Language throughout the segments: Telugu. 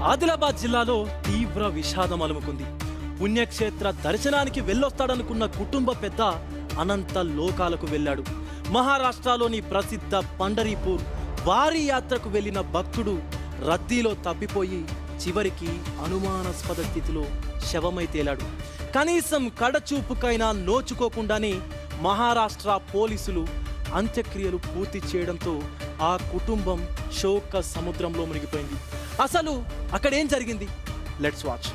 ఆదిలాబాద్ జిల్లాలో తీవ్ర విషాదం అలుముకుంది. పుణ్యక్షేత్ర దర్శనానికి వెళ్ళొస్తాడనుకున్న కుటుంబ పెద్ద అనంత లోకాలకు వెళ్ళాడు. మహారాష్ట్రలోని ప్రసిద్ధ పండరీపూర్ వారి యాత్రకు వెళ్లిన భక్తుడు రద్దీలో తప్పిపోయి చివరికి అనుమానాస్పద స్థితిలో శవమై తేలాడు. కనీసం కడచూపుకైనా నోచుకోకుండానే మహారాష్ట్ర పోలీసులు అంత్యక్రియలు పూర్తి చేయడంతో ఆ కుటుంబం శోక సముద్రంలో మునిగిపోయింది. అసలు అక్కడేం జరిగింది? Let's watch.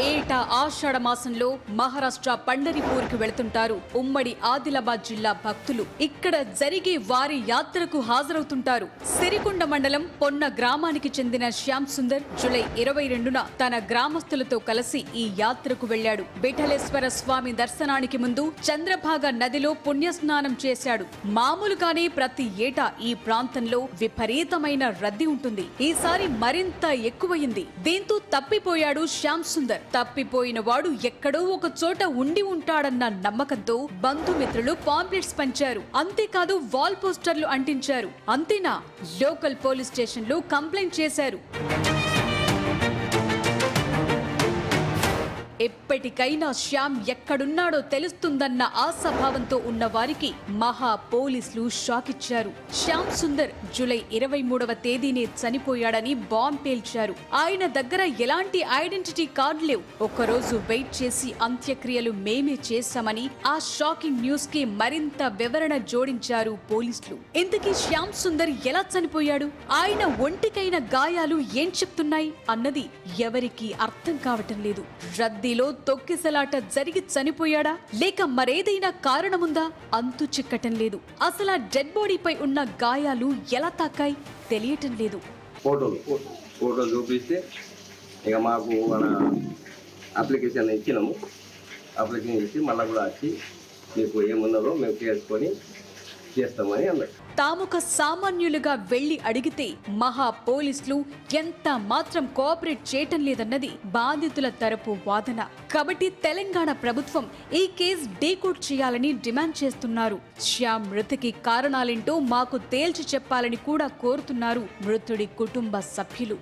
ఏటా ఆషాఢ మాసంలో మహారాష్ట్ర పండరిపూర్కి వెళుతుంటారు ఉమ్మడి ఆదిలాబాద్ జిల్లా భక్తులు. ఇక్కడ జరిగే వారి యాత్రకు హాజరవుతుంటారు. సిరికొండ మండలం పొన్న గ్రామానికి చెందిన శ్యామ్ సుందర్ జూలై 22న తన గ్రామస్తులతో కలిసి ఈ యాత్రకు వెళ్లాడు. విఠలేశ్వర స్వామి దర్శనానికి ముందు చంద్రభాగ నదిలో పుణ్యస్నానం చేశాడు. మామూలుగానే ప్రతి ఏటా ఈ ప్రాంతంలో విపరీతమైన రద్దీ ఉంటుంది. ఈసారి మరింత ఎక్కువయింది. దీంతో తప్పిపోయాడు శ్యామ్ సుందర్. తప్పిపోయిన వాడు ఎక్కడో ఒక చోట ఉండి ఉంటాడన్న నమ్మకంతో బంధుమిత్రులు పాంప్లెట్స్ పంచారు. అంతేకాదు వాల్ పోస్టర్లు అంటించారు. అంతేనా, లోకల్ పోలీస్ స్టేషన్లో కంప్లైంట్ చేశారు. ఎప్పటికైనా శ్యామ్ ఎక్కడున్నాడో తెలుస్తుందన్న ఆశాభావంతో ఉన్న వారికి మహా పోలీసులు షాక్ ఇచ్చారు. శ్యామ్ సుందర్ జూలై 23వ తేదీనే చనిపోయాడని బాంబ్ పేల్చారు. ఆయన దగ్గర ఎలాంటి ఐడెంటిటీ కార్డు లేవు. ఒక్కరోజు వెయిట్ చేసి అంత్యక్రియలు మేమే చేశామని ఆ షాకింగ్ న్యూస్ కి మరింత వివరణ జోడించారు పోలీసులు. ఇంతకీ శ్యామ్ సుందర్ ఎలా చనిపోయాడు? ఆయన ఒంటికైన గాయాలు ఏం చెప్తున్నాయి అన్నది ఎవరికీ అర్థం కావటం లేదు. రద్దీలో తొక్కిసలాట జరిగి చనిపోయాడా లేక మరేదైనా కారణముందా అంతు చిక్కటం లేదు. అసలు ఆ డెడ్ బాడీపై ఉన్న గాయాలు ఎలా తాకాయి తెలియటం లేదు. ఫోటోలు చూపిస్తే ఇక మాకు మన అప్లికేషన్ ఇచ్చినాము. అప్లికేషన్ ఇచ్చి మళ్ళీ కూడా వచ్చి మీకు ఏమున్నదో మేము చేసుకొని చేస్తామని అన్నారు. తాముక సామాన్యులుగా వెళ్లి అడిగితే మహా పోలీసులు ఎంత మాత్రం కోఆపరేట్ చేయటం లేదన్నది బాధితుల తరపు వాదన. కాబట్టి తెలంగాణ ప్రభుత్వం ఈ కేసు డీకోడ్ చేయాలని డిమాండ్ చేస్తున్నారు. శ్యామ్ మృతికి కారణాలేంటో మాకు తేల్చి చెప్పాలని కూడా కోరుతున్నారు మృతుడి కుటుంబ సభ్యులు.